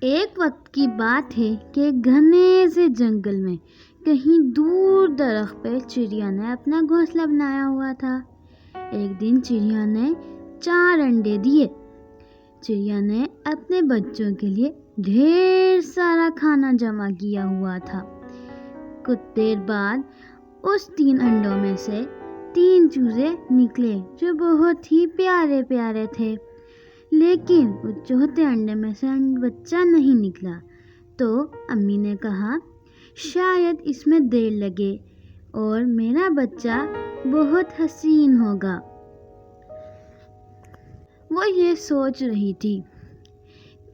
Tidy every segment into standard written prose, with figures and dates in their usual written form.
ایک وقت کی بات ہے کہ ایک گھنے سے جنگل میں کہیں دور درخت پہ چڑیا نے اپنا گھونسلہ بنایا ہوا تھا۔ ایک دن چڑیا نے 4 انڈے دیے۔ چڑیا نے اپنے بچوں کے لیے ڈھیر سارا کھانا جمع کیا ہوا تھا۔ کچھ دیر بعد اس 3 انڈوں میں سے 3 چوزے نکلے جو بہت ہی پیارے پیارے تھے، لیکن اس چوتھے انڈے میں سے بچہ نہیں نکلا۔ تو امی نے کہا شاید اس میں دیر لگے اور میرا بچہ بہت حسین ہوگا۔ وہ یہ سوچ رہی تھی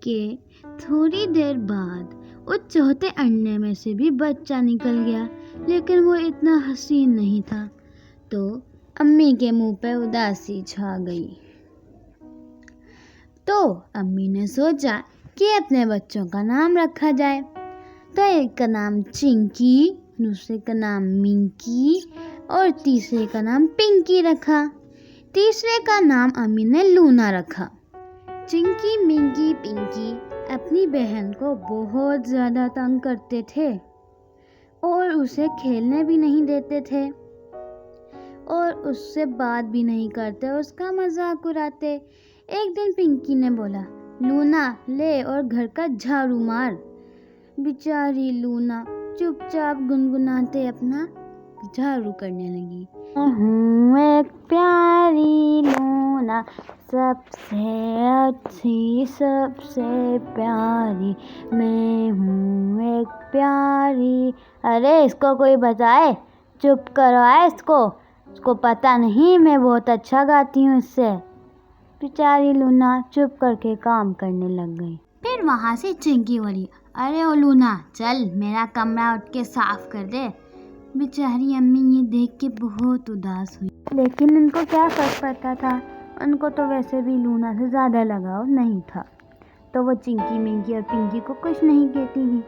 کہ تھوڑی دیر بعد اس چوتھے انڈے میں سے بھی بچہ نکل گیا، لیکن وہ اتنا حسین نہیں تھا۔ تو امی کے منہ پہ اداسی چھا گئی۔ تو امی نے سوچا کہ اپنے بچوں کا نام رکھا جائے۔ تو ایک کا نام چنکی، دوسرے کا نام منکی اور تیسرے کا نام پنکی رکھا۔ تیسرے کا نام امی نے لونا رکھا۔ چنکی، منکی، پنکی اپنی بہن کو بہت زیادہ تنگ کرتے تھے اور اسے کھیلنے بھی نہیں دیتے تھے اور اس سے بات بھی نہیں کرتے، اس کا مذاق اڑاتے۔ ایک دن پنکی نے بولا لونا لے اور گھر کا جھاڑو مار۔ بیچاری لونا چپ چاپ گنگناتے اپنا جھاڑو کرنے لگی۔ میں ہوں ایک پیاری لونا، سب سے اچھی سب سے پیاری، میں ہوں ایک پیاری۔ ارے اس کو کوئی بتائے، چپ کروائے اس کو پتہ نہیں میں بہت اچھا گاتی ہوں اس سے۔ بیچاری لونا چپ کر کے کام کرنے لگ گئی۔ پھر وہاں سے چنکی بولی ارے او لونا چل میرا کمرہ اٹھ کے صاف کر دے۔ بیچاری امی یہ دیکھ کے بہت اداس ہوئی، لیکن ان کو کیا فرق پڑتا تھا، ان کو تو ویسے بھی لونا سے زیادہ لگاؤ نہیں تھا، تو وہ چنکی، منکی اور پنکی کو کچھ نہیں کہتی تھی۔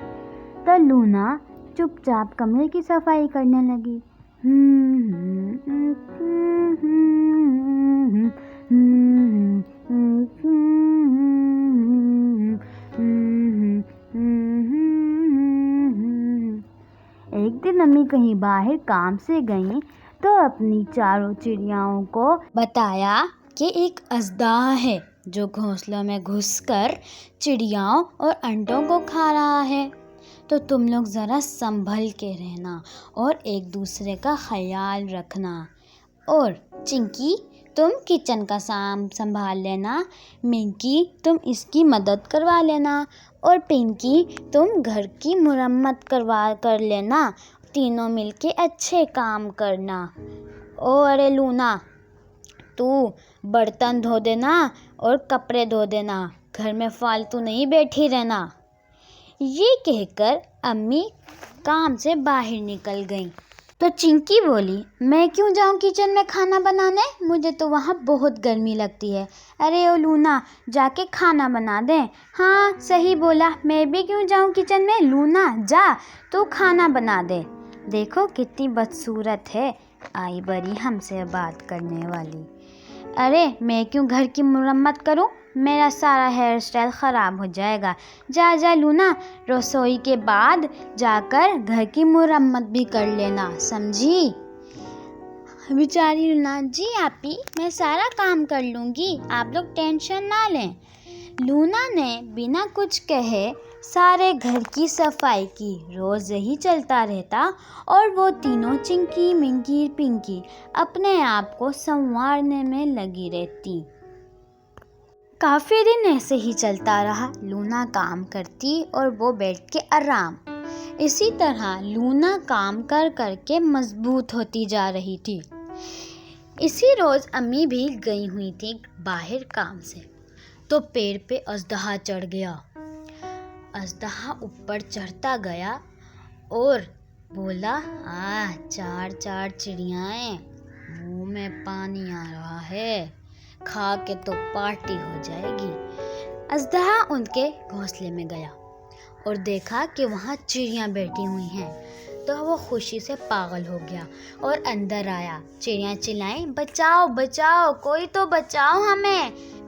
تو لونا چپ چاپ کمرے کی صفائی کرنے لگی۔ ایک دن امی کہیں باہر کام سے گئیں تو اپنی چاروں چڑیاؤں کو بتایا کہ ایک اژدہا ہے جو گھونسلوں میں گھس کر چڑیاؤں اور انڈوں کو کھا رہا ہے، تو تم لوگ ذرا سنبھل کے رہنا اور ایک دوسرے کا خیال رکھنا۔ اور چنکی تم کچن کا سنبھال لینا، منکی تم اس کی مدد کروا لینا اور پنکی تم گھر کی مرمت کر لینا، تینوں مل کے اچھے کام کرنا۔ ارے لونا تو برتن دھو دینا اور کپڑے دھو دینا، گھر میں فالتو نہیں بیٹھی رہنا۔ یہ کہہ کر امی کام سے باہر نکل گئیں۔ تو چنکی بولی میں کیوں جاؤں کچن میں کھانا بنانے، مجھے تو وہاں بہت گرمی لگتی ہے۔ ارے او لونا جا کے کھانا بنا دے۔ ہاں صحیح بولا، میں بھی کیوں جاؤں کچن میں، لونا جا تو کھانا بنا دے۔ دیکھو کتنی بدصورت ہے، آئی بڑی ہم سے بات کرنے والی۔ ارے میں کیوں گھر کی مرمت کروں، میرا سارا ہیئر اسٹائل خراب ہو جائے گا۔ جا لونا رسوئی کے بعد جا کر گھر کی مرمت بھی کر لینا، سمجھی؟ بیچاری لونا جی آپی میں سارا کام کر لوں گی، آپ لوگ ٹینشن نہ لیں۔ لونا نے بنا کچھ کہے سارے گھر کی صفائی کی۔ روز یہی چلتا رہتا اور وہ تینوں چنکی، منکی، پنکی اپنے آپ کو سنوارنے میں لگی رہتی۔ کافی دن ایسے ہی چلتا رہا، لونا کام کرتی اور وہ بیٹھ کے آرام۔ اسی طرح لونا کام کر کر کے مضبوط ہوتی جا رہی تھی۔ اسی روز امی بھی گئی ہوئی تھی باہر کام سے، تو پیڑ پہ اژدہا چڑھ گیا۔ اژدہا اوپر چڑھتا گیا اور بولا 4 چڑیائیں، منہ میں پانی آ رہا ہے، کھا کے تو پارٹی ہو جائے گی۔ اژدہا ان کے گھونسلے میں گیا اور دیکھا کہ وہاں چڑیاں بیٹھی ہوئی ہیں، تو وہ خوشی سے پاگل ہو گیا اور اندر آیا۔ چڑیاں چلائیں بچاؤ بچاؤ، کوئی تو بچاؤ ہمیں،